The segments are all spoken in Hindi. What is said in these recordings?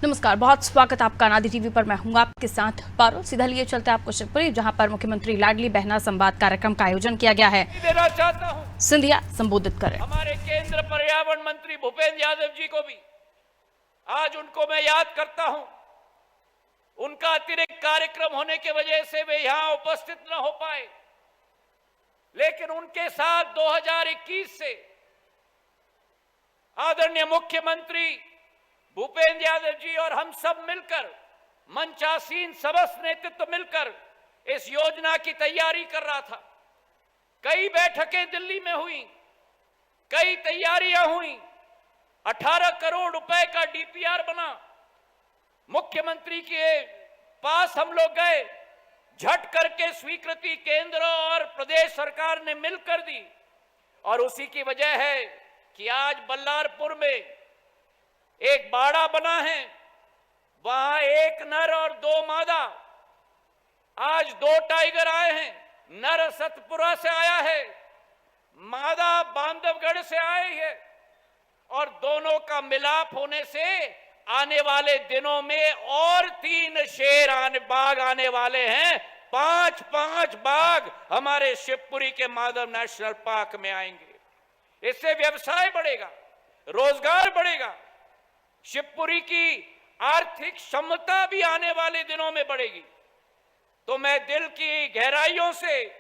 नमस्कार, बहुत स्वागत आपका नादी टीवी पर। मैं हूं आपके साथ पारुल। सीधा लिए चलते आपको शिवपुरी, जहां पर मुख्यमंत्री लाडली बहना संवाद कार्यक्रम का आयोजन किया गया है। देना चाहता हूं सिंधिया संबोधित करें। हमारे केंद्र पर्यावरण मंत्री भूपेंद्र यादव जी को भी आज उनको मैं याद करता हूं। उनका अतिरिक्त कार्यक्रम होने की वजह से वे यहां उपस्थित न हो पाए, लेकिन उनके साथ 2021 से आदरणीय मुख्यमंत्री भूपेंद्र यादव जी और हम सब मिलकर, मंचासीन समस्त नेतृत्व मिलकर इस योजना की तैयारी कर रहा था। कई बैठकें दिल्ली में हुई, कई तैयारियां हुई, 18 करोड़ रुपए का डीपीआर बना। मुख्यमंत्री के पास हम लोग गए, झट करके स्वीकृति केंद्र और प्रदेश सरकार ने मिलकर दी, और उसी की वजह है कि आज बल्लारपुर में एक बाड़ा बना है। वहां एक नर और 2 मादा, आज 2 टाइगर आए हैं। नर सतपुरा से आया है, मादा बांधवगढ़ से आई है, और दोनों का मिलाप होने से आने वाले दिनों में और 3 शेर बाघ आने वाले हैं। 5 बाघ हमारे शिवपुरी के माधव नेशनल पार्क में आएंगे। इससे व्यवसाय बढ़ेगा, रोजगार बढ़ेगा, शिवपुरी की आर्थिक क्षमता भी आने वाले दिनों में बढ़ेगी। तो मैं दिल की गहराइयों से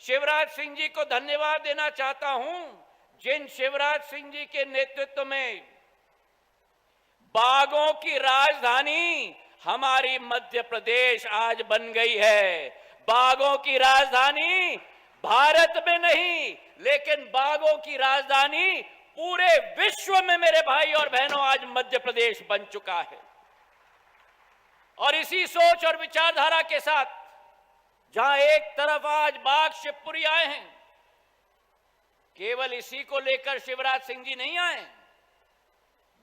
शिवराज सिंह जी को धन्यवाद देना चाहता हूं, जिन शिवराज सिंह जी के नेतृत्व में बाघों की राजधानी हमारी मध्य प्रदेश आज बन गई है। बाघों की राजधानी भारत में नहीं, लेकिन बाघों की राजधानी पूरे विश्व में मेरे भाई और बहनों आज मध्य प्रदेश बन चुका है। और इसी सोच और विचारधारा के साथ, जहां एक तरफ आज बाघ शिवपुरी आए हैं, केवल इसी को लेकर शिवराज सिंह जी नहीं आए।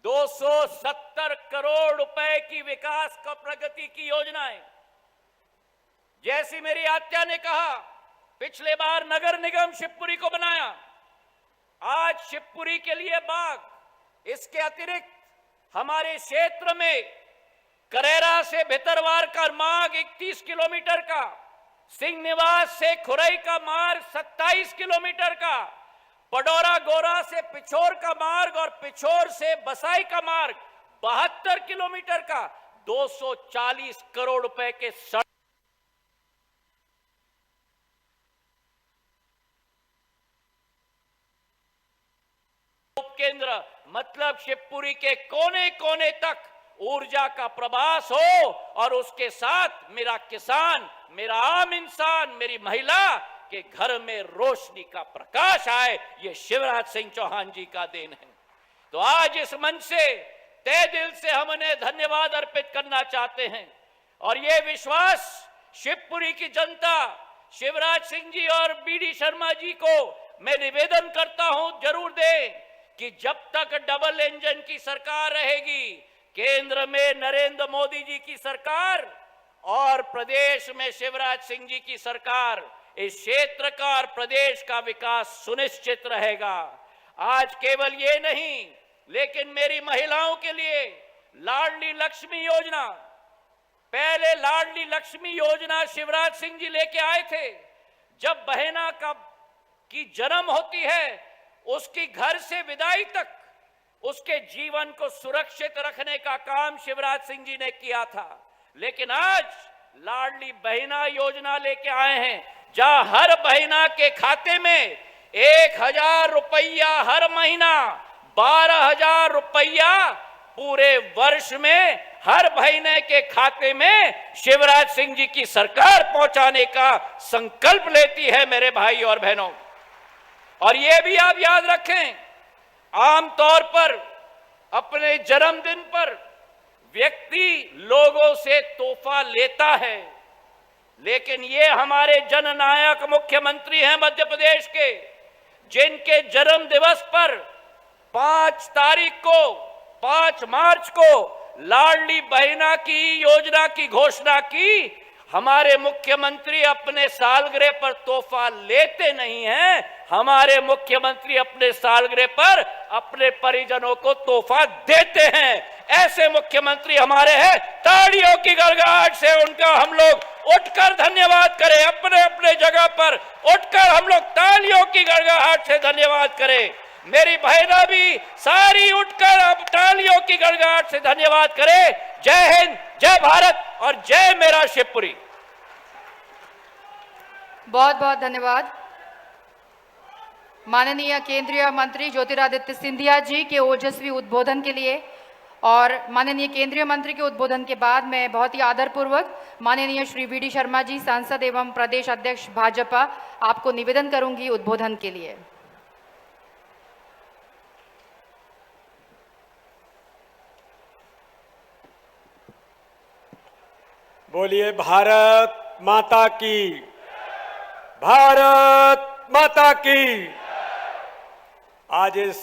270 करोड़ रुपए की विकास का प्रगति की योजनाएं, जैसी मेरी आत्या ने कहा, पिछले बार नगर निगम शिवपुरी को बनाया, आज शिवपुरी के लिए बाघ। इसके अतिरिक्त हमारे क्षेत्र में करेरा से भितरवार का मार्ग 31 किलोमीटर का, सिंह निवास से खुरई का मार्ग 27 किलोमीटर का, पडौरा गोरा से पिछोर का मार्ग और पिछोर से बसाई का मार्ग 72 किलोमीटर का, 240 करोड़ रुपए के सड़क केंद्र, मतलब शिवपुरी के कोने कोने तक ऊर्जा का प्रवास हो, और उसके साथ मेरा किसान, मेरा आम इंसान, मेरी महिला के घर में रोशनी का प्रकाश आए। ये शिवराज सिंह चौहान जी का देन है। तो आज इस मंच से तहे दिल से हम उन्हें धन्यवाद अर्पित करना चाहते हैं, और ये विश्वास शिवपुरी की जनता, शिवराज सिंह जी और बीडी शर्मा जी को मैं निवेदन करता हूं, जरूर दें कि जब तक डबल इंजन की सरकार रहेगी, केंद्र में नरेंद्र मोदी जी की सरकार और प्रदेश में शिवराज सिंह जी की सरकार, इस क्षेत्र का और प्रदेश का विकास सुनिश्चित रहेगा। आज केवल ये नहीं, लेकिन मेरी महिलाओं के लिए लाडली लक्ष्मी योजना, पहले लाडली लक्ष्मी योजना शिवराज सिंह जी लेके आए थे। जब बहना की जन्म होती है, उसकी घर से विदाई तक उसके जीवन को सुरक्षित रखने का काम शिवराज सिंह जी ने किया था। लेकिन आज लाडली बहना योजना लेके आए हैं, जहां हर बहना के खाते में 1000 रुपया हर महीना, 12,000 रुपया पूरे वर्ष में हर महीने के खाते में शिवराज सिंह जी की सरकार पहुंचाने का संकल्प लेती है मेरे भाई और बहनों। और ये भी आप याद रखें, आमतौर पर अपने जन्मदिन पर व्यक्ति लोगों से तोहफा लेता है, लेकिन ये हमारे जननायक मुख्यमंत्री हैं मध्य प्रदेश के, जिनके जन्म दिवस पर 5 मार्च को लाडली बहना की योजना की घोषणा की। हमारे मुख्यमंत्री अपने सालगिरह पर तोहफा लेते नहीं हैं, हमारे मुख्यमंत्री अपने सालगिरह पर अपने परिजनों को तोहफा देते हैं। ऐसे मुख्यमंत्री हमारे हैं। तालियों की गड़गड़ाहट से उनका हम लोग उठकर धन्यवाद करें। अपने अपने जगह पर उठकर हम लोग तालियों की गड़गड़ाहट से धन्यवाद करें। मेरी बहना भी सारी उठकर अब तालियों की गड़गड़ाहट से धन्यवाद करें। जय हिंद, जय भारत और जय मेरा शिवपुरी। बहुत बहुत धन्यवाद माननीय केंद्रीय मंत्री ज्योतिरादित्य सिंधिया जी के ओजस्वी उद्बोधन के लिए। और माननीय केंद्रीय मंत्री के उद्बोधन के बाद मैं बहुत ही आदरपूर्वक माननीय श्री वी.डी. शर्मा जी, सांसद एवं प्रदेश अध्यक्ष भाजपा, आपको निवेदन करूंगी उद्बोधन के लिए। बोलिए भारत माता की, भारत माता की। आज इस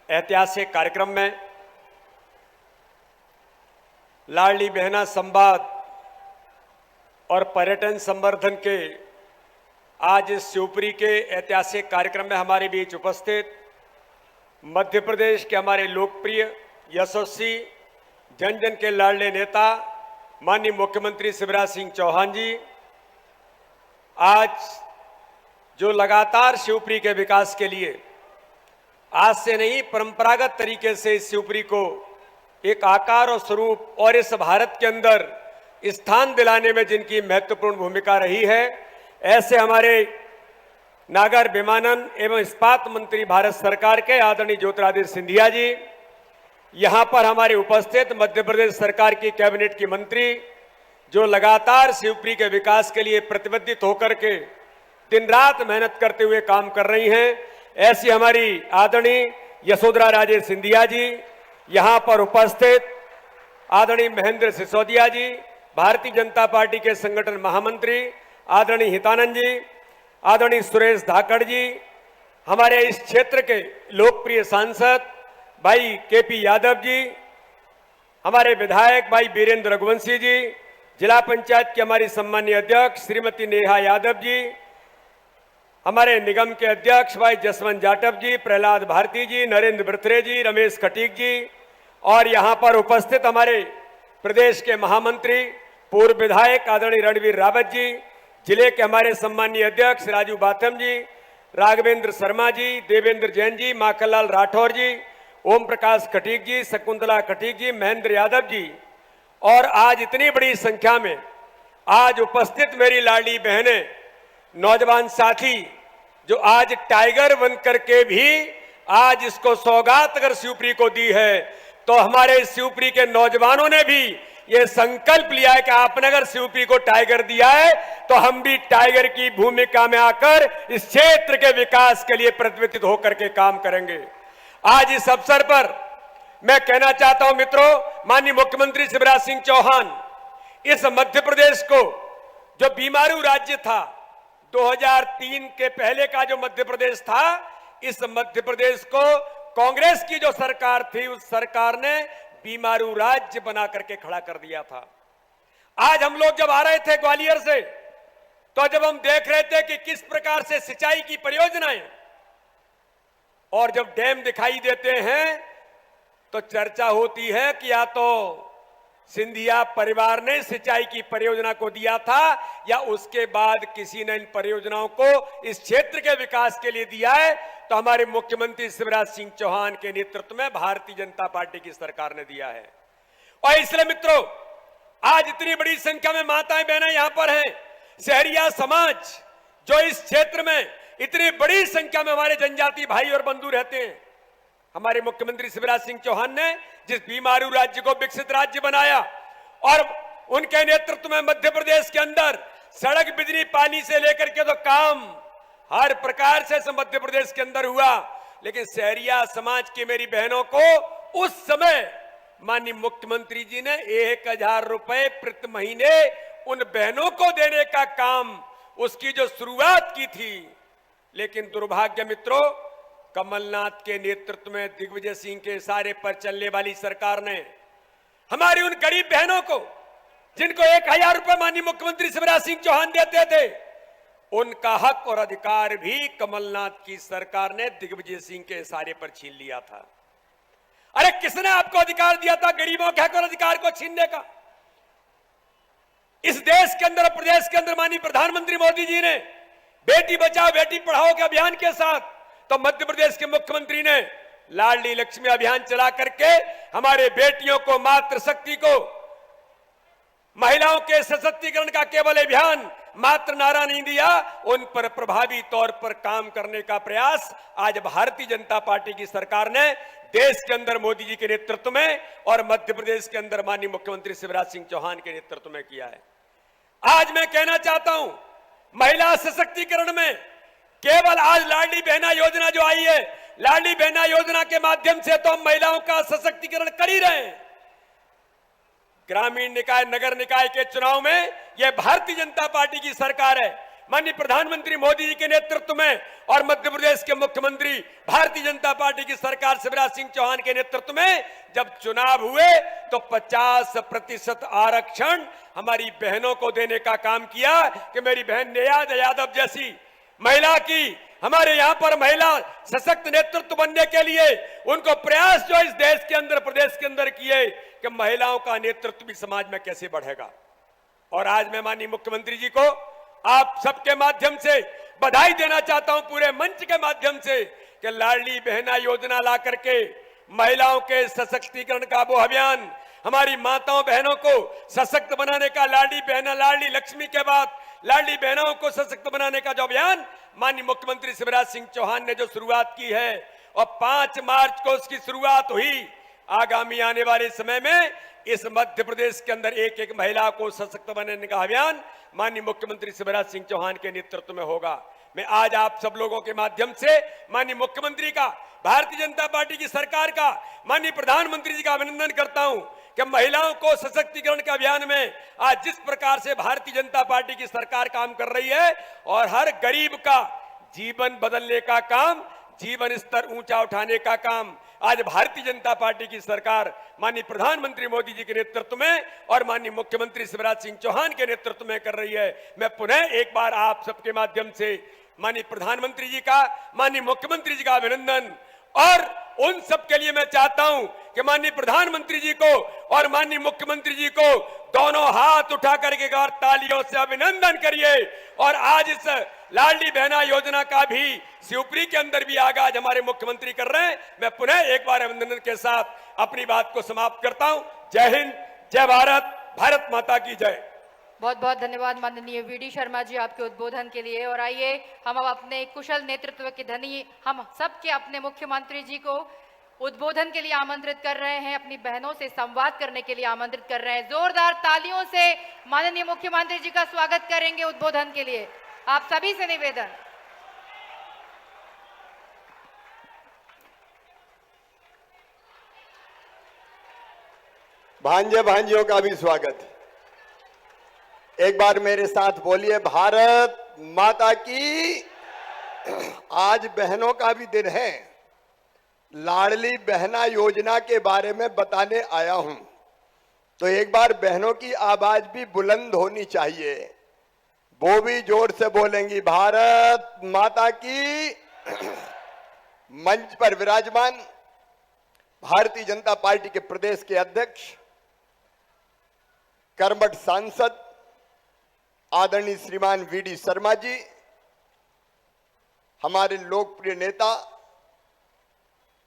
ऐतिहासिक कार्यक्रम में लाडली बहना संवाद और पर्यटन संवर्धन के आज इस शिवपुरी के ऐतिहासिक कार्यक्रम में हमारे बीच उपस्थित मध्य प्रदेश के हमारे लोकप्रिय, यशस्वी, जन जन के लाडले नेता माननीय मुख्यमंत्री शिवराज सिंह चौहान जी, आज जो लगातार शिवपुरी के विकास के लिए आज से नहीं परंपरागत तरीके से इस शिवपुरी को एक आकार और स्वरूप और इस भारत के अंदर स्थान दिलाने में जिनकी महत्वपूर्ण भूमिका रही है, ऐसे हमारे नागर विमानन एवं इस्पात मंत्री भारत सरकार के आदरणीय ज्योतिरादित्य सिंधिया जी, यहाँ पर हमारे उपस्थित मध्य प्रदेश सरकार की कैबिनेट की मंत्री जो लगातार शिवपुरी के विकास के लिए प्रतिबद्धित होकर के दिन रात मेहनत करते हुए काम कर रही हैं, ऐसी हमारी आदरणीय यशोधरा राजे सिंधिया जी, यहाँ पर उपस्थित आदरणीय महेंद्र सिसोदिया जी, भारतीय जनता पार्टी के संगठन महामंत्री आदरणीय हितानंद जी, आदरणीय सुरेश धाकड़ जी, हमारे इस क्षेत्र के लोकप्रिय सांसद भाई केपी यादव जी, हमारे विधायक भाई वीरेंद्र रघुवंशी जी, जिला पंचायत की हमारी सम्मानीय अध्यक्ष श्रीमती नेहा यादव जी, हमारे निगम के अध्यक्ष भाई जसवंत जाटव जी, प्रहलाद भारती जी, नरेंद्र बर्थरे जी, रमेश खटीक जी, और यहाँ पर उपस्थित हमारे प्रदेश के महामंत्री पूर्व विधायक आदरणीय रणवीर रावत जी, जिले के हमारे सम्मानीय अध्यक्ष राजू बाथम जी, राघवेंद्र शर्मा जी, देवेंद्र जैन जी, माखनलाल राठौर जी, ओम प्रकाश खटीक जी, शकुंतला खटीक जी, महेंद्र यादव जी, और आज इतनी बड़ी संख्या में आज उपस्थित मेरी लाडली बहनें, नौजवान साथी जो आज टाइगर बन करके भी आज इसको सौगात अगर शिवपुरी को दी है, तो हमारे शिवपुरी के नौजवानों ने भी ये संकल्प लिया है कि आपने अगर शिवपुरी को टाइगर दिया है तो हम भी टाइगर की भूमिका में आकर इस क्षेत्र के विकास के लिए प्रतिबद्ध होकर के काम करेंगे। आज इस अवसर पर मैं कहना चाहता हूं मित्रों, माननीय मुख्यमंत्री शिवराज सिंह चौहान इस मध्य प्रदेश को जो बीमारू राज्य था 2003 के पहले का जो मध्य प्रदेश था, इस मध्य प्रदेश को कांग्रेस की जो सरकार थी उस सरकार ने बीमारू राज्य बना करके खड़ा कर दिया था। आज हम लोग जब आ रहे थे ग्वालियर से, तो जब हम देख रहे थे कि किस प्रकार से सिंचाई की परियोजनाएं और जब डैम दिखाई देते हैं, तो चर्चा होती है कि या तो सिंधिया परिवार ने सिंचाई की परियोजना को दिया था या उसके बाद किसी ने इन परियोजनाओं को इस क्षेत्र के विकास के लिए दिया है, तो हमारे मुख्यमंत्री शिवराज सिंह चौहान के नेतृत्व में भारतीय जनता पार्टी की सरकार ने दिया है। और इसलिए मित्रों, आज इतनी बड़ी संख्या में माताएं बहनें यहां पर हैं, शहरिया समाज जो इस क्षेत्र में इतनी बड़ी संख्या में हमारे जनजाति भाई और बंधु रहते हैं, हमारे मुख्यमंत्री शिवराज सिंह चौहान ने जिस बीमारू राज्य को विकसित राज्य बनाया और उनके नेतृत्व में मध्य प्रदेश के अंदर सड़क, बिजली, पानी से लेकर के तो काम हर प्रकार से मध्य प्रदेश के अंदर हुआ, लेकिन शहरिया समाज की मेरी बहनों को उस समय माननीय मुख्यमंत्री जी ने 1000 रुपए प्रति महीने उन बहनों को देने का काम उसकी जो शुरुआत की थी। लेकिन दुर्भाग्य मित्रों, कमलनाथ के नेतृत्व में दिग्विजय सिंह के इशारे पर चलने वाली सरकार ने हमारी उन गरीब बहनों को जिनको 1000 रुपए माननीय मुख्यमंत्री शिवराज सिंह चौहान देते थे, उनका हक और अधिकार भी कमलनाथ की सरकार ने दिग्विजय सिंह के इशारे पर छीन लिया था। अरे किसने आपको अधिकार दिया था गरीबों के हक और अधिकार को छीनने का? इस देश के अंदर, प्रदेश के अंदर माननीय प्रधानमंत्री मोदी जी ने बेटी बचाओ बेटी पढ़ाओ के अभियान के साथ, तो मध्य प्रदेश के मुख्यमंत्री ने लाडली लक्ष्मी अभियान चला करके हमारे बेटियों को, मातृशक्ति को, महिलाओं के सशक्तिकरण का केवल अभियान मात्र नारा नहीं दिया, उन पर प्रभावी तौर पर काम करने का प्रयास आज भारतीय जनता पार्टी की सरकार ने देश के अंदर मोदी जी के नेतृत्व में और मध्य प्रदेश के अंदर माननीय मुख्यमंत्री शिवराज सिंह चौहान के नेतृत्व में किया है। आज मैं कहना चाहता हूं, महिला सशक्तिकरण में केवल आज लाडली बहना योजना जो आई है, लाडली बहना योजना के माध्यम से तो हम महिलाओं का सशक्तिकरण कर ही रहे हैं। ग्रामीण निकाय, नगर निकाय के चुनाव में यह भारतीय जनता पार्टी की सरकार है, माननीय प्रधानमंत्री मोदी जी के नेतृत्व में और मध्य प्रदेश के मुख्यमंत्री भारतीय जनता पार्टी की सरकार शिवराज सिंह चौहान के नेतृत्व में जब चुनाव हुए तो 50% आरक्षण हमारी बहनों को देने का काम किया कि मेरी बहन नेहा यादव जैसी महिला की, हमारे यहां पर महिला सशक्त नेतृत्व बनने के लिए उनको प्रयास जो इस देश के अंदर, प्रदेश के अंदर किए कि महिलाओं का नेतृत्व भी समाज में कैसे बढ़ेगा। और आज मैं माननीय मुख्यमंत्री जी को आप सबके माध्यम से बधाई देना चाहता हूं, पूरे मंच के माध्यम से, कि लाडली बहना योजना ला करके महिलाओं के सशक्तिकरण का वो अभियान, हमारी माताओं बहनों को सशक्त बनाने का, लाडली बहना, लाडली लक्ष्मी के बाद लाडली बहनों को सशक्त बनाने का जो अभियान माननीय मुख्यमंत्री शिवराज सिंह चौहान ने जो शुरुआत की है और 5 मार्च को उसकी शुरुआत हुई। आगामी आने वाले समय में इस मध्य प्रदेश के अंदर एक एक महिला को सशक्त बनाने का अभियान माननीय मुख्यमंत्री शिवराज सिंह चौहान के नेतृत्व में होगा। मैं आज आप सब लोगों के माध्यम से माननीय मुख्यमंत्री का, भारतीय जनता पार्टी की सरकार का, माननीय प्रधानमंत्री जी का अभिनंदन करता हूं कि महिलाओं को सशक्तिकरण के अभियान में आज जिस प्रकार से भारतीय जनता पार्टी की सरकार काम कर रही है और हर गरीब का जीवन बदलने का काम, जीवन स्तर ऊंचा उठाने का काम आज भारतीय जनता पार्टी की सरकार माननीय प्रधानमंत्री मोदी जी के नेतृत्व में और माननीय मुख्यमंत्री शिवराज सिंह चौहान के नेतृत्व में कर रही है। मैं पुनः एक बार आप सबके माध्यम से माननीय प्रधानमंत्री जी का, माननीय मुख्यमंत्री जी का अभिनंदन, और उन सब के लिए मैं चाहता हूं कि माननीय प्रधानमंत्री जी को और माननीय मुख्यमंत्री जी को दोनों हाथ उठा करके और तालियों से अभिनंदन करिए। और आज इस लाडली बहना योजना का भी शिवपुरी के अंदर भी आगाज हमारे मुख्यमंत्री कर रहे हैं। मैं पुनः एक बार अभिनंदन के साथ अपनी बात को समाप्त करता हूं। जय हिंद, जय भारत, भारत माता की जय। बहुत बहुत धन्यवाद माननीय वीडी शर्मा जी आपके उद्बोधन के लिए। और आइए हम अब अपने कुशल नेतृत्व के धनी, हम सबके अपने मुख्यमंत्री जी को उद्बोधन के लिए आमंत्रित कर रहे हैं, अपनी बहनों से संवाद करने के लिए आमंत्रित कर रहे हैं। जोरदार तालियों से माननीय मुख्यमंत्री जी का स्वागत करेंगे उद्बोधन के लिए। आप सभी से निवेदन। भांजे भांजियों का भी स्वागत। एक बार मेरे साथ बोलिए, भारत माता की। आज बहनों का भी दिन है। लाडली बहना योजना के बारे में बताने आया हूं, तो एक बार बहनों की आवाज भी बुलंद होनी चाहिए। वो भी जोर से बोलेंगी, भारत माता की। मंच पर विराजमान भारतीय जनता पार्टी के प्रदेश के अध्यक्ष, कर्मठ सांसद आदरणीय श्रीमान वीडी शर्मा जी, हमारे लोकप्रिय नेता,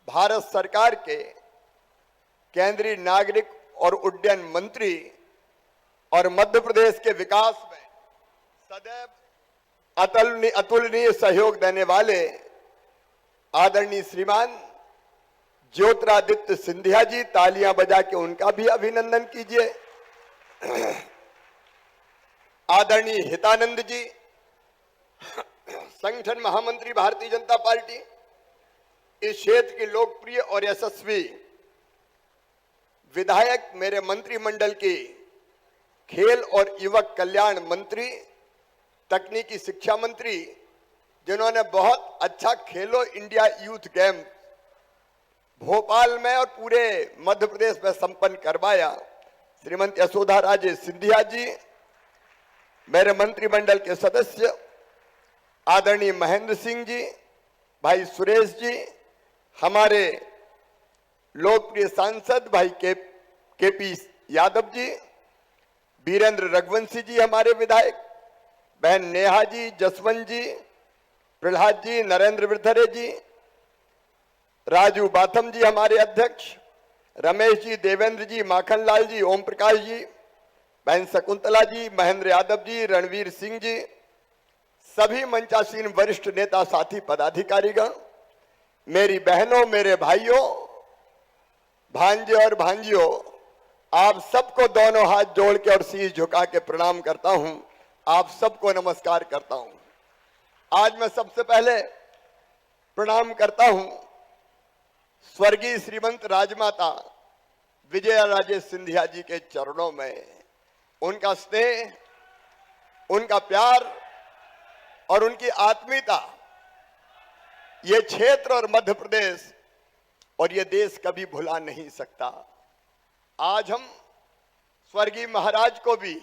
भारत सरकार के केंद्रीय नागरिक और उड्डयन मंत्री और मध्य प्रदेश के विकास में सदैव अतुलनीय सहयोग देने वाले आदरणीय श्रीमान ज्योतिरादित्य सिंधिया जी, तालियां बजा के उनका भी अभिनंदन कीजिए। आदरणीय हितानंद जी, संगठन महामंत्री भारतीय जनता पार्टी, इस क्षेत्र के लोकप्रिय और यशस्वी विधायक, मेरे मंत्रिमंडल की खेल और युवक कल्याण मंत्री, तकनीकी शिक्षा मंत्री, जिन्होंने बहुत अच्छा खेलो इंडिया यूथ गेम भोपाल में और पूरे मध्य प्रदेश में संपन्न करवाया, श्रीमती यशोधा राजे सिंधिया जी, मेरे मंत्रिमंडल के सदस्य आदरणीय महेंद्र सिंह जी, भाई सुरेश जी, हमारे लोकप्रिय सांसद भाई केपी यादव जी, वीरेंद्र रघुवंशी जी हमारे विधायक, बहन नेहा जी, जसवंत जी, प्रहलाद जी, नरेंद्र वृद्धरे जी, राजू बाथम जी हमारे अध्यक्ष, रमेश जी, देवेंद्र जी, माखनलाल जी, ओम प्रकाश जी, बहन शकुंतला जी, महेंद्र यादव जी, रणवीर सिंह जी, सभी मंचासीन वरिष्ठ नेता साथी पदाधिकारीगण, मेरी बहनों, मेरे भाइयों, भांजे और भांजियों, आप सबको दोनों हाथ जोड़ के और शीश झुका के प्रणाम करता हूं। आप सबको नमस्कार करता हूं। आज मैं सबसे पहले प्रणाम करता हूं स्वर्गीय श्रीमंत राजमाता विजया राजे सिंधिया जी के चरणों में। उनका स्नेह, उनका प्यार और उनकी आत्मीयता ये क्षेत्र और मध्य प्रदेश और ये देश कभी भुला नहीं सकता। आज हम स्वर्गीय महाराज को भी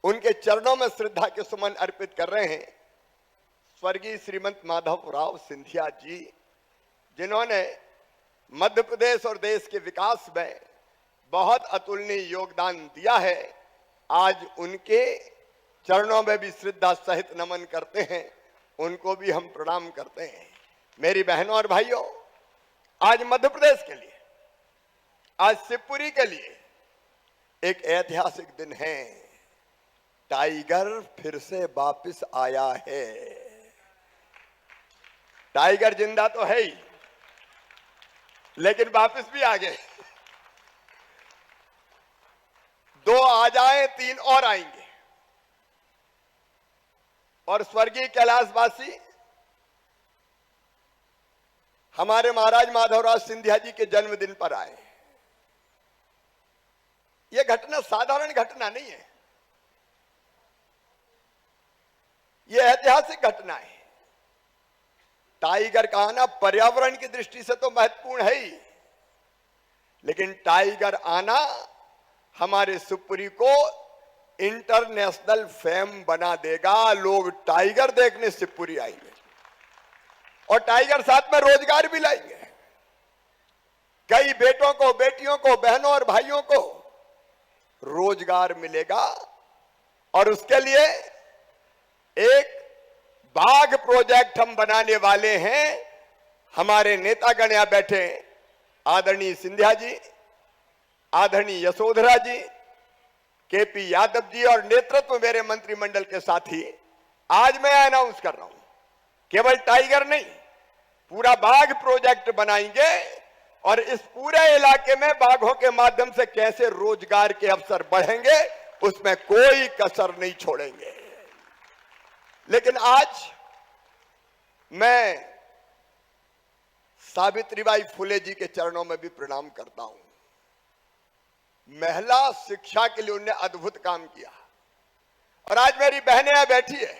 उनके चरणों में श्रद्धा के सुमन अर्पित कर रहे हैं। स्वर्गीय श्रीमंत माधवराव सिंधिया जी, जिन्होंने मध्य प्रदेश और देश के विकास में बहुत अतुलनीय योगदान दिया है, आज उनके चरणों में भी श्रद्धा सहित नमन करते हैं। उनको भी हम प्रणाम करते हैं। मेरी बहनों और भाइयों, आज मध्य प्रदेश के लिए, आज शिवपुरी के लिए एक ऐतिहासिक दिन है। टाइगर फिर से वापस आया है। टाइगर जिंदा तो है ही, लेकिन वापस भी आ गए। 2 आ जाए, 3 और आएंगे। और स्वर्गीय कैलाशवासी हमारे महाराज माधवराव सिंधिया जी के जन्मदिन पर आए। यह घटना साधारण घटना नहीं है, यह ऐतिहासिक घटना है। टाइगर का आना पर्यावरण की दृष्टि से तो महत्वपूर्ण है ही, लेकिन टाइगर आना हमारे शिवपुरी को इंटरनेशनल फेम बना देगा। लोग टाइगर देखने शिवपुरी आएंगे और टाइगर साथ में रोजगार भी लाएंगे। कई बेटों को, बेटियों को, बहनों और भाइयों को रोजगार मिलेगा। और उसके लिए एक बाघ प्रोजेक्ट हम बनाने वाले हैं। हमारे नेतागण यहां बैठे, आदरणीय सिंधिया जी, आदरणीय यशोधरा जी, केपी यादव जी और नेतृत्व मेरे मंत्रिमंडल के साथी, आज मैं अनाउंस कर रहा हूं, केवल टाइगर नहीं, पूरा बाघ प्रोजेक्ट बनाएंगे। और इस पूरे इलाके में बाघों के माध्यम से कैसे रोजगार के अवसर बढ़ेंगे, उसमें कोई कसर नहीं छोड़ेंगे। लेकिन आज मैं सावित्रीबाई फुले जी के चरणों में भी प्रणाम करता हूं। महिला शिक्षा के लिए उन्होंने अद्भुत काम किया। और आज मेरी बहनें यहां बैठी है।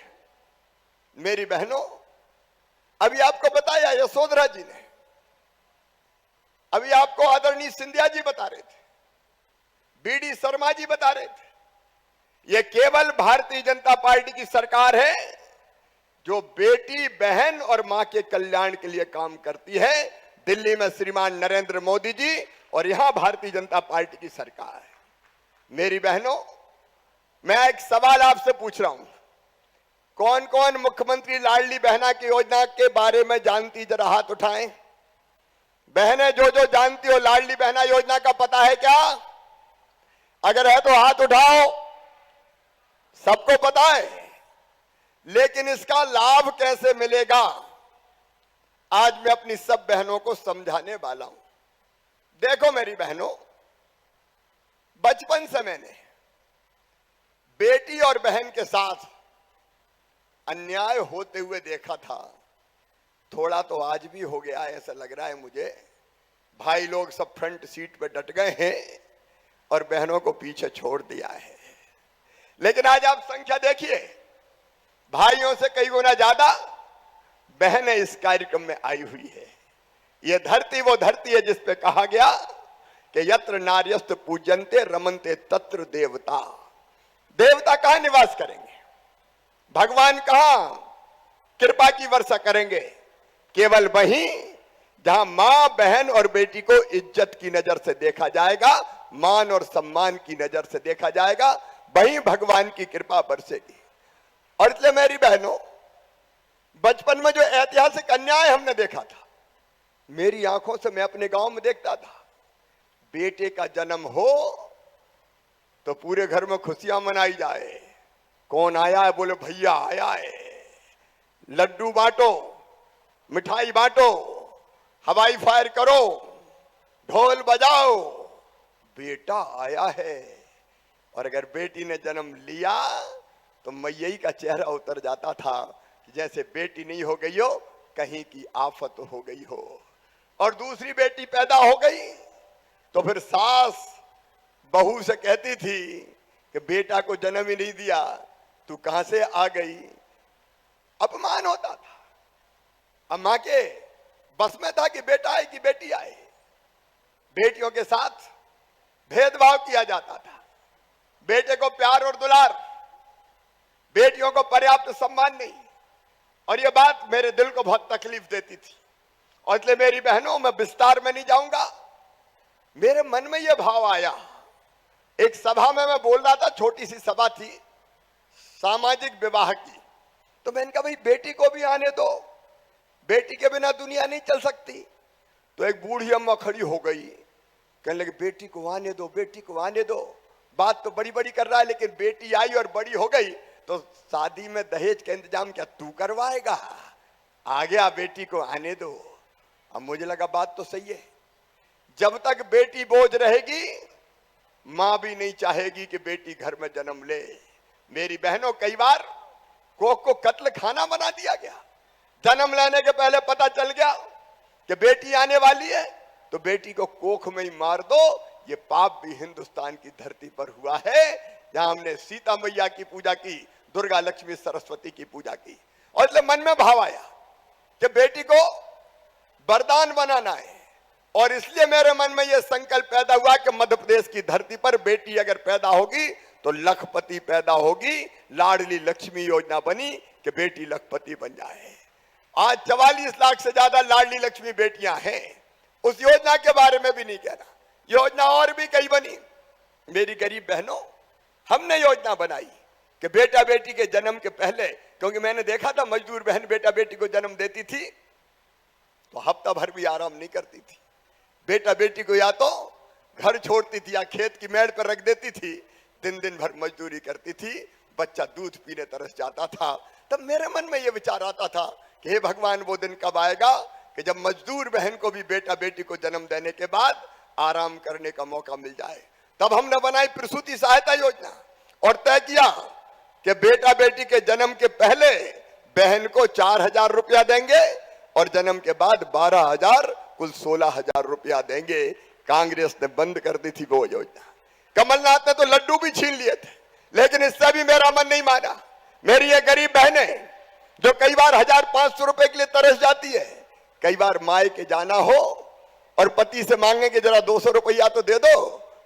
मेरी बहनों, अभी आपको बताया यशोधरा जी ने, अभी आपको आदरणीय सिंधिया जी बता रहे थे, बीडी शर्मा जी बता रहे थे। यह केवल भारतीय जनता पार्टी की सरकार है जो बेटी, बहन और मां के कल्याण के लिए काम करती है। दिल्ली में श्रीमान नरेंद्र मोदी जी और यहां भारतीय जनता पार्टी की सरकार है। मेरी बहनों, मैं एक सवाल आपसे पूछ रहा हूं, कौन कौन मुख्यमंत्री लाडली बहना की योजना के बारे में जानती, जरा हाथ उठाएं। बहनें जो जो जानती हो लाडली बहना योजना का पता है क्या? अगर है तो हाथ उठाओ। सबको पता है, लेकिन इसका लाभ कैसे मिलेगा, आज मैं अपनी सब बहनों को समझाने वाला हूं। देखो मेरी बहनों, बचपन से मैंने बेटी और बहन के साथ अन्याय होते हुए देखा था। थोड़ा तो आज भी हो गया है, ऐसा लग रहा है मुझे। भाई लोग सब फ्रंट सीट पे डट गए हैं और बहनों को पीछे छोड़ दिया है। लेकिन आज आप संख्या देखिए, भाइयों से कई गुना ज्यादा बहनें इस कार्यक्रम में आई हुई है। यह धरती वो धरती है जिस पे कहा गया कि यत्र नार्यस्त पूजन्ते रमन्ते तत्र देवता। देवता कहां निवास करेंगे? भगवान कहां कृपा की वर्षा करेंगे? केवल वहीं जहां मां, बहन और बेटी को इज्जत की नजर से देखा जाएगा, मान और सम्मान की नजर से देखा जाएगा, वहीं भगवान की कृपा बरसेगी। और इसलिए मेरी बहनों, बचपन में जो ऐतिहासिक अन्याय हमने देखा था, मेरी आंखों से मैं अपने गांव में देखता था। बेटे का जन्म हो तो पूरे घर में खुशियां मनाई जाए। कौन आया है? बोले भैया आया है। लड्डू बांटो, मिठाई बांटो, हवाई फायर करो, ढोल बजाओ, बेटा आया है। और अगर बेटी ने जन्म लिया तो मैया का चेहरा उतर जाता था कि जैसे बेटी नहीं हो गई हो, कहीं की आफत हो गई हो। और दूसरी बेटी पैदा हो गई तो फिर सास बहू से कहती थी कि बेटा को जन्म ही नहीं दिया, तू कहां से आ गई? अपमान होता था। अम्मा के बस में था कि बेटा आए कि बेटी आए। बेटियों के साथ भेदभाव किया जाता था। बेटे को प्यार और दुलार, बेटियों को पर्याप्त सम्मान नहीं। और यह बात मेरे दिल को बहुत तकलीफ देती थी। और इसलिए मेरी बहनों, मैं विस्तार में नहीं जाऊंगा, मेरे मन में यह भाव आया। एक सभा में मैं बोल रहा था, छोटी सी सभा थी सामाजिक विवाह की, तो मैंने कहा भाई बेटी को भी आने दो, बेटी के बिना दुनिया नहीं चल सकती। तो एक बूढ़ी अम्मा खड़ी हो गई, कहने लगी बेटी को आने दो, बेटी को आने दो। बात तो बड़ी बड़ी कर रहा है, लेकिन बेटी आई और बड़ी हो गई तो शादी में दहेज का इंतजाम क्या तू करवाएगा? आ गया, बेटी को आने दो। अब मुझे लगा बात तो सही है। जब तक बेटी बोझ रहेगी, मां भी नहीं चाहेगी कि बेटी घर में जन्म ले। मेरी बहनों, कई बार कोख को कत्ल खाना बना दिया गया। जन्म लेने के पहले पता चल गया कि बेटी आने वाली है तो बेटी को कोख में ही मार दो। ये पाप भी हिंदुस्तान की धरती पर हुआ है, जहां हमने सीता मैया की पूजा की, दुर्गा, लक्ष्मी, सरस्वती की पूजा की। और इसलिए मन में भाव आया कि बेटी को वरदान बनाना है। और इसलिए मेरे मन में यह संकल्प पैदा हुआ कि मध्य प्रदेश की धरती पर बेटी अगर पैदा होगी तो लखपति पैदा होगी। लाडली लक्ष्मी योजना बनी कि बेटी लखपति बन जाए। आज 44 लाख से ज्यादा लाडली लक्ष्मी बेटियां हैं। उस योजना के बारे में भी नहीं कहना, योजना और भी कई बनी। मेरी गरीब बहनों, हमने योजना बनाई कि बेटा बेटी के जन्म के पहले, क्योंकि मैंने देखा था मजदूर बहन बेटा बेटी को जन्म देती थी तो हफ्ता भर भी आराम नहीं करती थी। बेटा बेटी को या तो घर छोड़ती थी या खेत की मेड़ पर रख देती थी, दिन भर मजदूरी करती थी, बच्चा दूध पीने तरस जाता था। तब मेरे मन में यह विचार आता था कि हे भगवान, वो दिन कब आएगा कि जब मजदूर बहन को भी बेटा बेटी को जन्म देने के बाद आराम करने का मौका मिल जाए। तब हमने बनाई प्रसूति सहायता योजना और तय किया कि बेटा बेटी के जन्म के पहले बहन को 4,000 रुपया देंगे और जन्म के बाद 12,000, कुल 16,000 रुपया देंगे। कांग्रेस ने बंद कर दी थी वो योजना। कमलनाथ ने तो लड्डू भी छीन लिए थे, लेकिन इससे भी मेरा मन नहीं माना। मेरी ये गरीब बहनें जो कई बार 1,500 रुपए के लिए तरस जाती है, कई बार माए के जाना हो और पति से मांगे कि जरा 200 रुपया तो दे दो,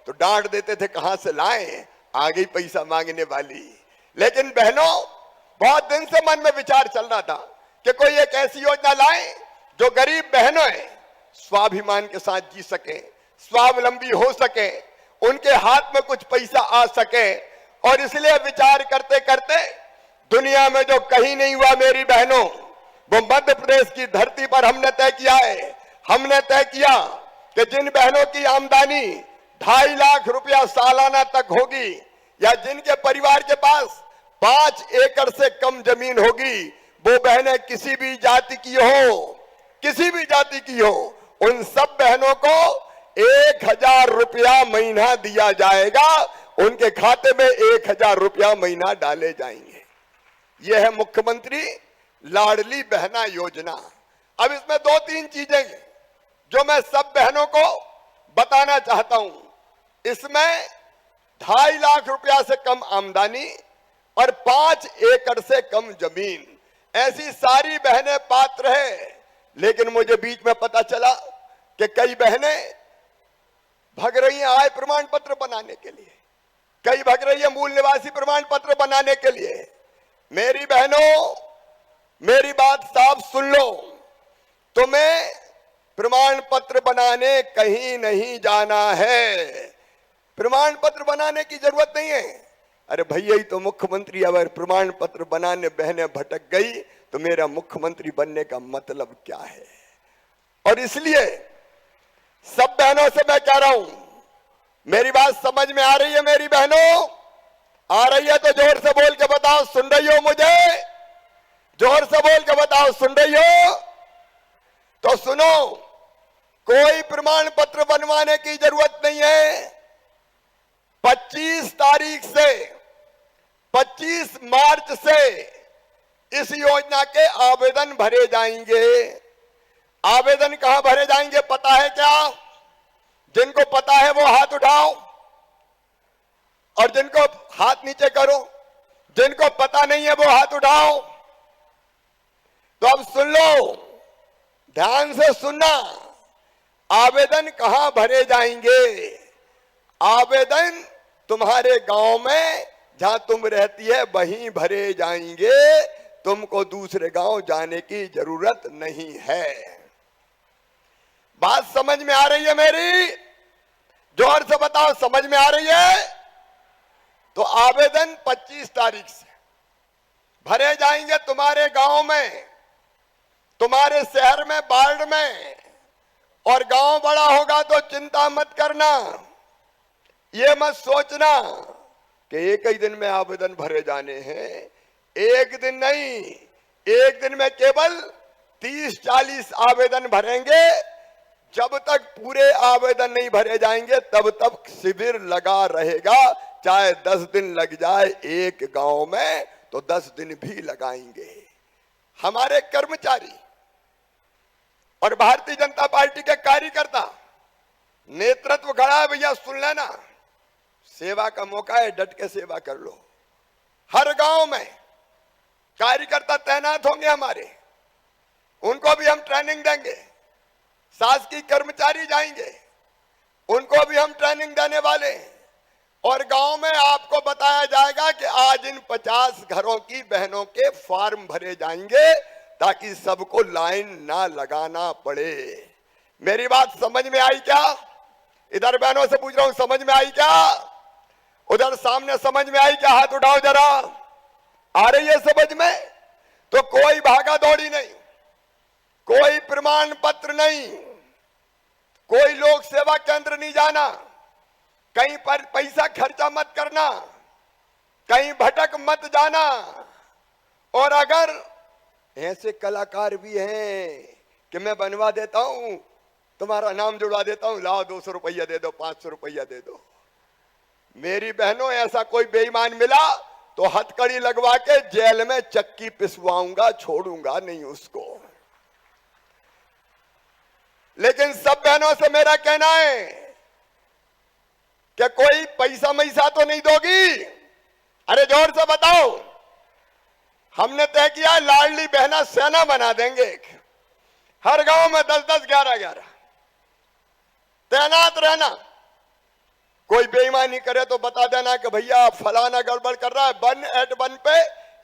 तो डांट देते थे कहां से लाएं, आ गई पैसा मांगने वाली। लेकिन बहनों, बहुत दिन से मन में विचार चल रहा था कि कोई एक ऐसी योजना लाए जो गरीब बहनों स्वाभिमान के साथ जी सके, स्वावलंबी हो सके, उनके हाथ में कुछ पैसा आ सके। और इसलिए विचार करते करते दुनिया में जो कहीं नहीं हुआ मेरी बहनों, वो मध्य प्रदेश की धरती पर हमने तय किया है। हमने तय किया कि जिन बहनों की आमदनी 2.5 लाख रुपया सालाना तक होगी या जिनके परिवार के पास 5 एकड़ से कम जमीन होगी, वो बहनें किसी भी जाति की हो, किसी भी जाति की हो, उन सब बहनों को 1,000 रुपया महीना दिया जाएगा। उनके खाते में 1,000 रुपया महीना डाले जाएंगे। यह है मुख्यमंत्री लाडली बहना योजना। अब इसमें 2-3 चीजें जो मैं सब बहनों को बताना चाहता हूं। इसमें 2.5 लाख रुपया से कम आमदनी और 5 एकड़ से कम जमीन, ऐसी सारी बहनें पात्र है। लेकिन मुझे बीच में पता चला कि कई बहनें भग रही हैं आय प्रमाण पत्र बनाने के लिए, कई भग रही है मूल निवासी प्रमाण पत्र बनाने के लिए, मेरी बहनों, मेरी बात साफ सुन लो। तुम्हें प्रमाण पत्र बनाने कहीं नहीं जाना है। प्रमाण पत्र बनाने की जरूरत नहीं है। अरे भैया ही तो मुख्यमंत्री, अगर प्रमाण पत्र बनाने बहनें भटक गई तो मेरा मुख्यमंत्री बनने का मतलब क्या है? और इसलिए सब बहनों से मैं कह रहा हूं, मेरी बात समझ में आ रही है? मेरी बहनों, आ रही है तो जोर से बोल के बताओ, सुन रही हो मुझे? जोर से बोल के बताओ, सुन रही हो? तो सुनो, कोई प्रमाण पत्र बनवाने की जरूरत नहीं है। 25 तारीख से 25 मार्च से इस योजना के आवेदन भरे जाएंगे। आवेदन कहां भरे जाएंगे पता है क्या? जिनको पता है वो हाथ उठाओ, और जिनको हाथ नीचे करो। जिनको पता नहीं है वो हाथ उठाओ। तो अब सुन लो, ध्यान से सुनना। आवेदन कहां भरे जाएंगे? आवेदन तुम्हारे गांव में जहां तुम रहती है वहीं भरे जाएंगे। तुमको दूसरे गांव जाने की जरूरत नहीं है। बात समझ में आ रही है मेरी? जोर से बताओ, समझ में आ रही है? तो आवेदन 25 तारीख से भरे जाएंगे तुम्हारे गांव में, तुम्हारे शहर में, वार्ड में। और गांव बड़ा होगा तो चिंता मत करना। ये मत सोचना कि एक ही दिन में आवेदन भरे जाने हैं। एक दिन नहीं, एक दिन में केवल 30-40 आवेदन भरेंगे। जब तक पूरे आवेदन नहीं भरे जाएंगे तब तक शिविर लगा रहेगा। चाहे 10 दिन लग जाए एक गांव में तो 10 दिन भी लगाएंगे। हमारे कर्मचारी और भारतीय जनता पार्टी के कार्यकर्ता, नेतृत्व खड़ा है भैया, सुन लेना। सेवा का मौका है, डट के सेवा कर लो। हर गांव में कार्यकर्ता तैनात होंगे हमारे, उनको भी हम ट्रेनिंग देंगे। शासकीय कर्मचारी जाएंगे, उनको भी हम ट्रेनिंग देने वाले हैं। और गांव में आपको बताया जाएगा कि आज इन 50 घरों की बहनों के फॉर्म भरे जाएंगे ताकि सबको लाइन ना लगाना पड़े। मेरी बात समझ में आई क्या? इधर बहनों से पूछ रहा हूं, समझ में आई क्या? उधर सामने समझ में आई क्या? हाथ उठाओ जरा। आ रही है समझ में? तो कोई भागा दौड़ी नहीं, कोई प्रमाण पत्र नहीं, कोई लोक सेवा केंद्र नहीं जाना, कहीं पर पैसा खर्चा मत करना, कहीं भटक मत जाना। और अगर ऐसे कलाकार भी हैं कि मैं बनवा देता हूं, तुम्हारा नाम जुड़वा देता हूं, लाओ 200 रुपया दे दो, 500 रुपया दे दो। मेरी बहनों, ऐसा कोई बेईमान मिला तो हथकड़ी लगवा के जेल में चक्की पिसवाऊंगा, छोड़ूंगा नहीं उसको। लेकिन सब बहनों से मेरा कहना है कि कोई पैसा मैसा तो नहीं दोगी? अरे जोर से बताओ। हमने तय किया लाडली बहना सेना बना देंगे। हर गांव में 10-10, 11-11 तैनात रहना। कोई बेईमानी करे तो बता देना कि भैया फलाना गड़बड़ कर रहा है। 181 पे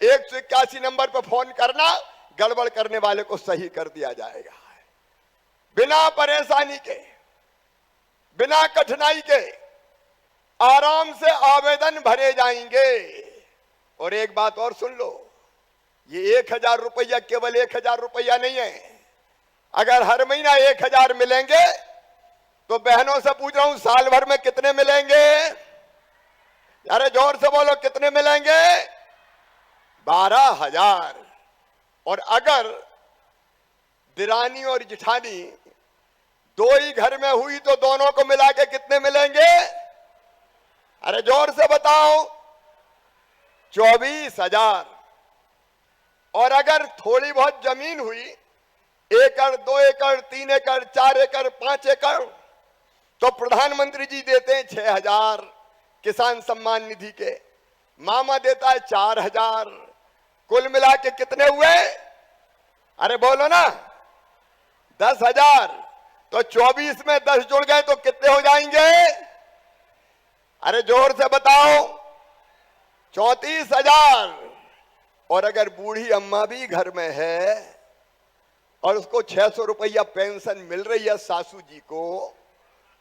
181 नंबर पे फोन करना, गड़बड़ करने वाले को सही कर दिया जाएगा। बिना परेशानी के, बिना कठिनाई के आराम से आवेदन भरे जाएंगे। और एक बात और सुन लो, ये 1000 रुपया केवल 1000 रुपया नहीं है। अगर हर महीना 1000 मिलेंगे तो बहनों से पूछ रहा हूं, साल भर में कितने मिलेंगे? अरे जोर से बोलो, कितने मिलेंगे? 12,000। और अगर दिरानी और जिठानी दो ही घर में हुई तो दोनों को मिला के कितने मिलेंगे? अरे जोर से बताओ, 24,000। और अगर थोड़ी बहुत जमीन हुई, 1 एकड़, 2 एकड़, 3 एकड़, 4 एकड़, 5 एकड़, तो प्रधानमंत्री जी देते हैं 6,000 किसान सम्मान निधि के, मामा देता है 4,000। कुल मिला के कितने हुए? अरे बोलो ना, 10,000। तो 24 में 10 जुड़ गए तो कितने हो जाएंगे? अरे जोर से बताओ, 34,000। और अगर बूढ़ी अम्मा भी घर में है और उसको 600 रुपया पेंशन मिल रही है सासू जी को,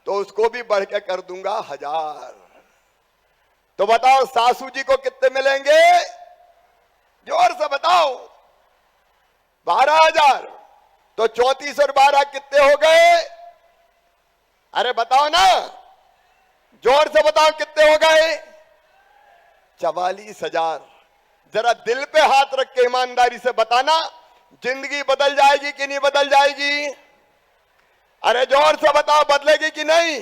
तो उसको भी बढ़ के कर दूंगा 1000। तो बताओ सासू जी को कितने मिलेंगे? जोर से बताओ। 12,000। तो 34 और 12 कितने हो गए? अरे बताओ ना, जोर से बताओ कितने हो गए? 44,000। जरा दिल पे हाथ रख के ईमानदारी से बताना, जिंदगी बदल जाएगी कि नहीं बदल जाएगी? अरे जोर से बताओ, बदलेगी कि नहीं?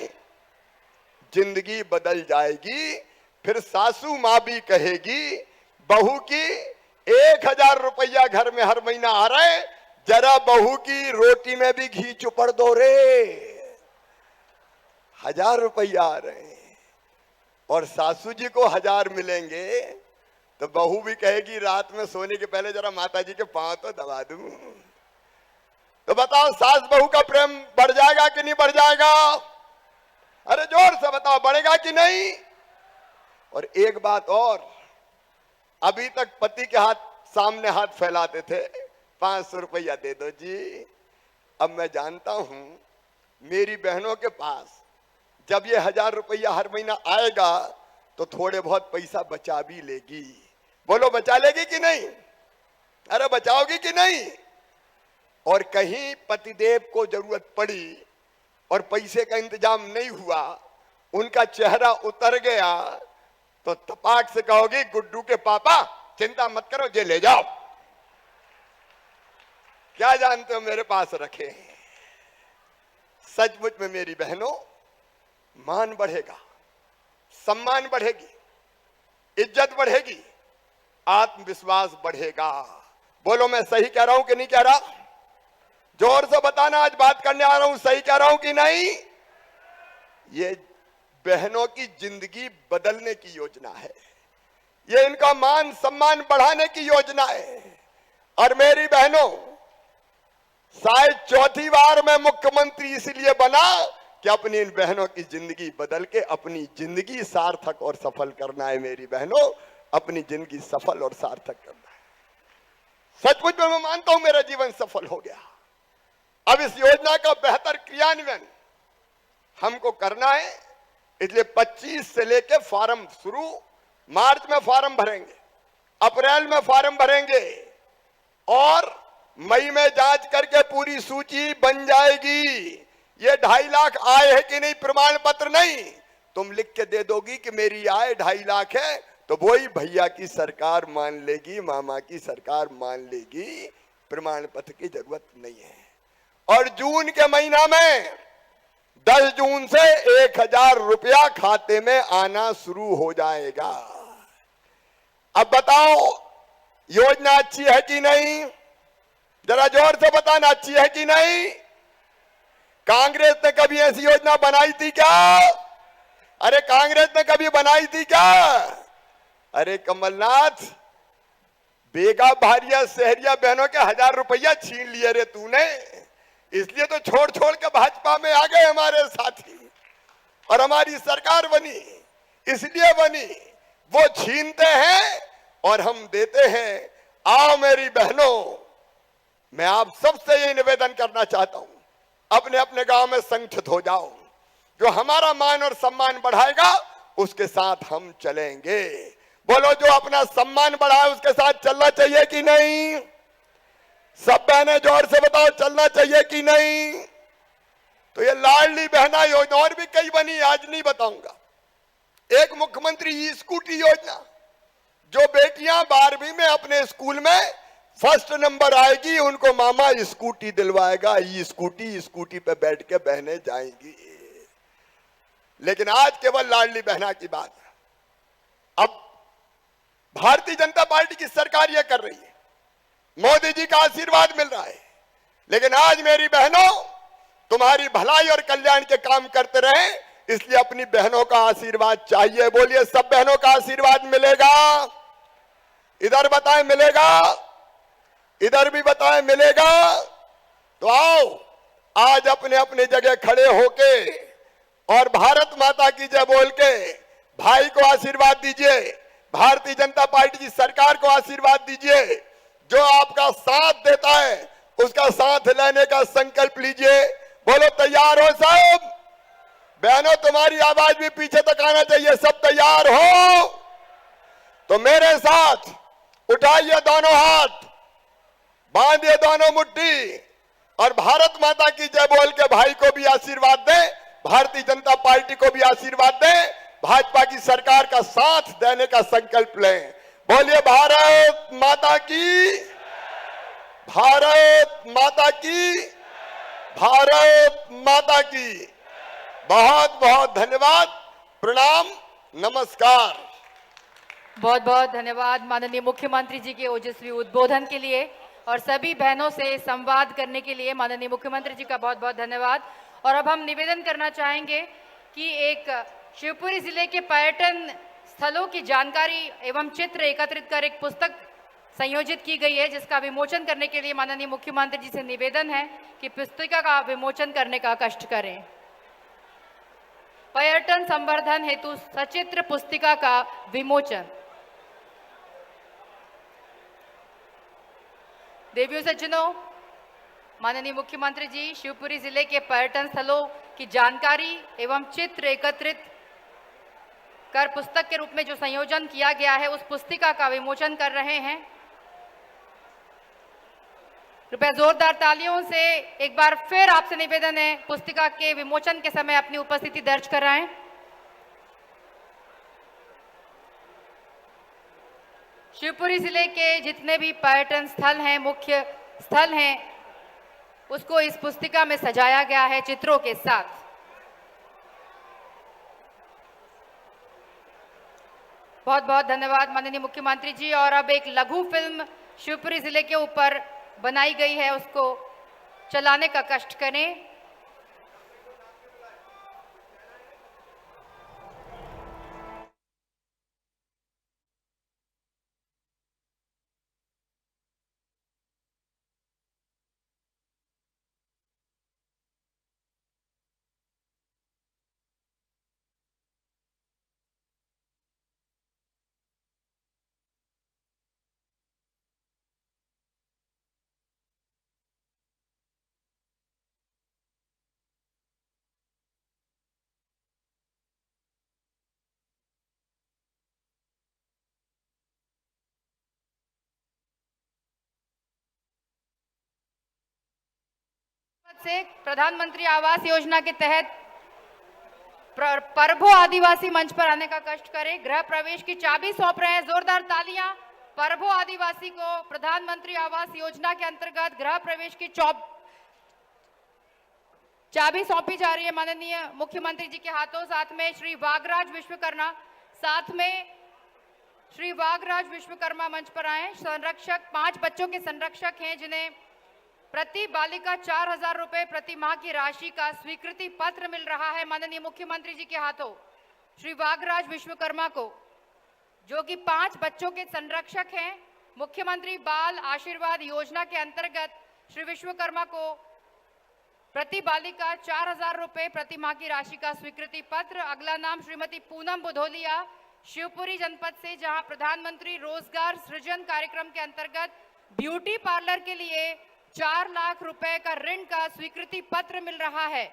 जिंदगी बदल जाएगी। फिर सासू मां भी कहेगी बहू की 1,000 रुपया घर में हर महीना आ रहा है, जरा बहू की रोटी में भी घी चुपड़ दो रे। 1,000 रुपया आ रहे हैं और सासू जी को 1,000 मिलेंगे, तो बहू भी कहेगी रात में सोने के पहले जरा माता जी के पांव तो दबा दूं। तो बताओ सास बहू का प्रेम बढ़ जाएगा कि नहीं बढ़ जाएगा? अरे जोर से बताओ, बढ़ेगा कि नहीं? और एक बात और, अभी तक पति के सामने हाथ फैलाते थे, 500 रुपया दे दो जी। अब मैं जानता हूं मेरी बहनों के पास जब ये 1,000 रुपया हर महीना आएगा तो थोड़े बहुत पैसा बचा भी लेगी। बोलो बचा लेगी कि नहीं? अरे बचाओगी कि नहीं? और कहीं पतिदेव को जरूरत पड़ी और पैसे का इंतजाम नहीं हुआ, उनका चेहरा उतर गया, तो तपाक से कहोगी गुड्डू के पापा चिंता मत करो, जे ले जाओ। क्या जानते हो मेरे पास रखे हैं। सचमुच में मेरी बहनों, मान बढ़ेगा, सम्मान बढ़ेगी, इज्जत बढ़ेगी, आत्मविश्वास बढ़ेगा। बोलो मैं सही कह रहा हूं कि नहीं कह रहा? जोर से बताना, आज बात करने आ रहा हूं, सही कह रहा हूं कि नहीं? ये बहनों की जिंदगी बदलने की योजना है, ये इनका मान सम्मान बढ़ाने की योजना है। और मेरी बहनों, शायद चौथी बार मैं मुख्यमंत्री इसलिए बना कि अपनी इन बहनों की जिंदगी बदल के अपनी जिंदगी सार्थक और सफल करना है। मेरी बहनों, अपनी जिंदगी सफल और सार्थक करना है। सचमुच में मैं मानता हूं मेरा जीवन सफल हो गया। अब इस योजना का बेहतर क्रियान्वयन हमको करना है, इसलिए 25 से लेके फॉर्म शुरू। मार्च में फॉर्म भरेंगे, अप्रैल में फॉर्म भरेंगे और मई में जांच करके पूरी सूची बन जाएगी। ये 2.5 लाख आए है कि नहीं, प्रमाण पत्र नहीं, तुम लिख के दे दोगी कि मेरी आय 2.5 लाख है, तो वही भैया की सरकार मान लेगी, मामा की सरकार मान लेगी, प्रमाण पत्र की जरूरत नहीं है। और जून के महीना में 10 जून से 1,000 रुपया खाते में आना शुरू हो जाएगा। अब बताओ योजना अच्छी है कि नहीं? जरा जोर से बताना, अच्छी है कि नहीं? कांग्रेस ने कभी ऐसी योजना बनाई थी क्या? अरे कांग्रेस ने कभी बनाई थी क्या? अरे कमलनाथ, बेगा भारिया शहरिया बहनों के 1,000 रुपया छीन लिए रे तूने, इसलिए तो छोड़ छोड़ के भाजपा में आ गए हमारे साथी और हमारी सरकार बनी। इसलिए बनी, वो छीनते हैं और हम देते हैं। आओ मेरी बहनों, मैं आप सबसे ये निवेदन करना चाहता हूं, अपने अपने गांव में संगठित हो जाओ। जो हमारा मान और सम्मान बढ़ाएगा उसके साथ हम चलेंगे। बोलो जो अपना सम्मान बढ़ाए उसके साथ चलना चाहिए कि नहीं? सब बहनें जोर से बताओ, चलना चाहिए कि नहीं? तो ये लाडली बहना योजना और भी कई बनी, आज नहीं बताऊंगा। एक मुख्यमंत्री ई स्कूटी योजना, जो बेटियां 12वीं में अपने स्कूल में फर्स्ट नंबर आएगी उनको मामा स्कूटी दिलवाएगा। ई स्कूटी पे बैठ के बहनें जाएंगी। लेकिन आज केवल लाडली बहना की बात है। अब भारतीय जनता पार्टी की सरकार यह कर रही है, मोदी जी का आशीर्वाद मिल रहा है, लेकिन आज मेरी बहनों तुम्हारी भलाई और कल्याण के काम करते रहे, इसलिए अपनी बहनों का आशीर्वाद चाहिए। बोलिए सब बहनों का आशीर्वाद मिलेगा? इधर बताएं मिलेगा, इधर भी बताएं मिलेगा। तो आओ आज अपने अपने जगह खड़े होके और भारत माता की जय बोल के भाई को आशीर्वाद दीजिए, भारतीय जनता पार्टी की सरकार को आशीर्वाद दीजिए। जो आपका साथ देता है उसका साथ लेने का संकल्प लीजिए। बोलो तैयार हो सब? बहनों तुम्हारी आवाज भी पीछे तक आना चाहिए। सब तैयार हो तो मेरे साथ उठाइए दोनों हाथ, बांधिए दोनों मुट्ठी और भारत माता की जय बोल के भाई को भी आशीर्वाद दें, भारतीय जनता पार्टी को भी आशीर्वाद दें, भाजपा की सरकार का साथ देने का संकल्प लें। बोलिए भारत माता की, भारत माता की, भारत माता की। बहुत बहुत धन्यवाद, प्रणाम, नमस्कार। बहुत बहुत धन्यवाद माननीय मुख्यमंत्री जी के ओजस्वी उद्बोधन के लिए और सभी बहनों से संवाद करने के लिए माननीय मुख्यमंत्री जी का बहुत बहुत धन्यवाद। और अब हम निवेदन करना चाहेंगे कि एक शिवपुरी जिले के पर्यटन स्थलों की जानकारी एवं चित्र एकत्रित कर एक पुस्तक संयोजित की गई है, जिसका विमोचन करने के लिए माननीय मुख्यमंत्री जी से निवेदन है कि पुस्तिका का विमोचन करने का कष्ट करें। पर्यटन संवर्धन हेतु सचित्र पुस्तिका का विमोचन। देवियों सज्जनों, माननीय मुख्यमंत्री जी शिवपुरी जिले के पर्यटन स्थलों की जानकारी एवं चित्र एकत्रित कर पुस्तक के रूप में जो संयोजन किया गया है उस पुस्तिका का विमोचन कर रहे हैं। कृपया जोरदार तालियों से एक बार फिर आपसे निवेदन है, पुस्तिका के विमोचन के समय अपनी उपस्थिति दर्ज कराएं। शिवपुरी जिले के जितने भी पर्यटन स्थल हैं, मुख्य स्थल हैं, उसको इस पुस्तिका में सजाया गया है चित्रों के साथ। बहुत बहुत धन्यवाद माननीय मुख्यमंत्री जी। और अब एक लघु फिल्म शिवपुरी जिले के ऊपर बनाई गई है, उसको चलाने का कष्ट करें। से प्रधानमंत्री आवास योजना के तहत परभो आदिवासी मंच पर आने का कष्ट करें। गृह प्रवेश की चाबी सौंप रहे हैं, जोरदार तालियां। परभो आदिवासी को प्रधानमंत्री आवास योजना के अंतर्गत गृह प्रवेश की चाबी सौंपी जा रही है माननीय मुख्यमंत्री जी के हाथों। साथ में श्री वागराज विश्वकर्मा, साथ में श्री वागराज विश्वकर्मा मंच पर आए। संरक्षक 5 बच्चों के संरक्षक हैं, जिन्हें प्रति बालिका 4000 रुपए प्रति माह की राशि का स्वीकृति पत्र मिल रहा है माननीय मुख्यमंत्री जी के हाथों। श्री वागराज विश्वकर्मा को, जो कि 5 बच्चों के संरक्षक हैं, मुख्यमंत्री बाल आशीर्वाद योजना के अंतर्गत श्री विश्वकर्मा को प्रति बालिका 4000 रुपए प्रति माह की राशि का स्वीकृति पत्र। अगला नाम श्रीमती पूनम बुधोलिया, शिवपुरी जनपद से, जहां प्रधानमंत्री रोजगार सृजन कार्यक्रम के अंतर्गत ब्यूटी पार्लर के लिए 4 लाख रुपए का ऋण का स्वीकृति पत्र मिल रहा है।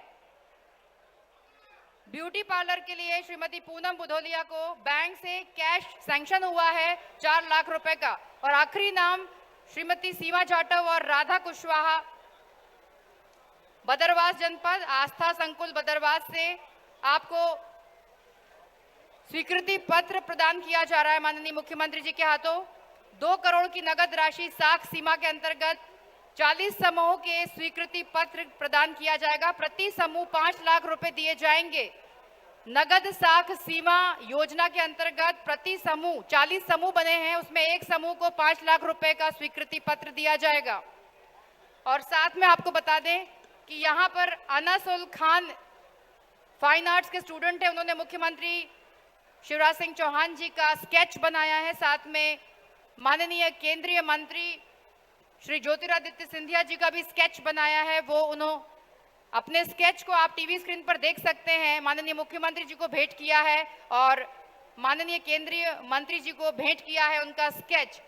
ब्यूटी पार्लर के लिए श्रीमती पूनम बुधोलिया को बैंक से कैश सैंक्शन हुआ है 4 लाख रुपए का। और आखिरी नाम श्रीमती सीमा जाटव और राधा कुशवाहा, बदरवास जनपद, आस्था संकुल बदरवास से आपको स्वीकृति पत्र प्रदान किया जा रहा है माननीय मुख्यमंत्री जी के हाथों। 2 करोड़ की नगद राशि साख सीमा के अंतर्गत 40 समूहों के स्वीकृति पत्र प्रदान किया जाएगा। प्रति समूह 5 लाख रुपए दिए जाएंगे। नगद साख सीमा योजना के अंतर्गत प्रति समूह 40 समूह बने हैं, उसमें एक समूह को 5 लाख रुपए का स्वीकृति पत्र दिया जाएगा। और साथ में आपको बता दें कि यहाँ पर अनस उल खान फाइन आर्ट्स के स्टूडेंट हैं, उन्होंने मुख्यमंत्री शिवराज सिंह चौहान जी का स्केच बनाया है। साथ में माननीय केंद्रीय मंत्री श्री ज्योतिरादित्य सिंधिया जी का भी स्केच बनाया है। वो अपने स्केच को आप टीवी स्क्रीन पर देख सकते हैं, माननीय मुख्यमंत्री जी को भेंट किया है। और माननीय केंद्रीय मंत्री जी को भेंट किया है उनका स्केच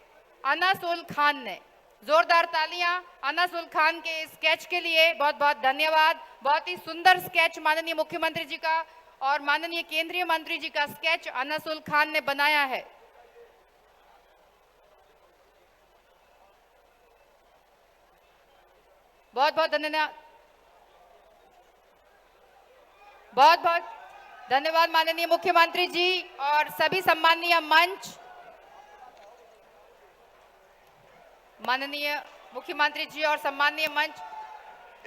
अनस उल खान ने। जोरदार तालियां अनस उल खान के स्केच के लिए। बहुत बहुत धन्यवाद। बहुत ही सुंदर स्केच माननीय मुख्यमंत्री जी का और माननीय केंद्रीय मंत्री जी का स्केच अनस उल खान ने बनाया है। बहुत बहुत धन्यवाद। बहुत बहुत धन्यवाद माननीय मुख्यमंत्री जी और सभी सम्माननीय मंच। माननीय मुख्यमंत्री जी और सम्माननीय मंच।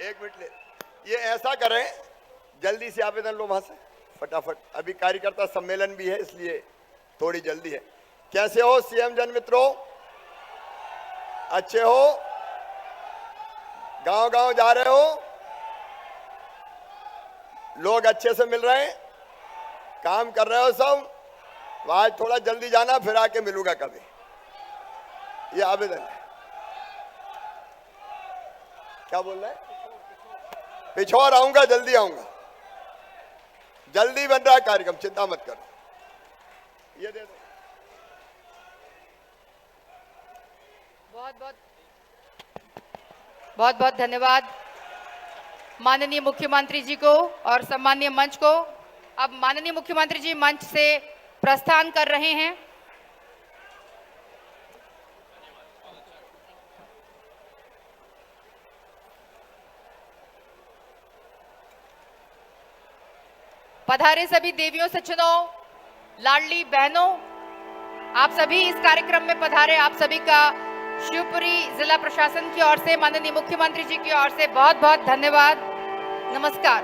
एक मिनट ले, ये ऐसा करें, जल्दी से आवेदन लो वहां से फटाफट, अभी कार्यकर्ता सम्मेलन भी है इसलिए थोड़ी जल्दी है। कैसे हो सीएम जन मित्रों? अच्छे हो? गांव गांव जा रहे हो? लोग अच्छे से मिल रहे हैं? काम कर रहे हो सब? आज थोड़ा जल्दी जाना, फिर आके मिलूंगा कभी। ये आवेदन है। क्या बोल रहे हैं? पिछोर आऊंगा, जल्दी आऊंगा, जल्दी बन रहा है कार्यक्रम, चिंता मत करो। ये दे दो। बहुत बहुत धन्यवाद माननीय मुख्यमंत्री जी को और सम्माननीय मंच को। अब माननीय मुख्यमंत्री जी मंच से प्रस्थान कर रहे हैं। पधारे सभी देवियों सज्जनों, लाडली बहनों, आप सभी इस कार्यक्रम में पधारे। आप सभी का शिवपुरी जिला प्रशासन की ओर से, माननीय मुख्यमंत्री जी की ओर से बहुत बहुत धन्यवाद। नमस्कार।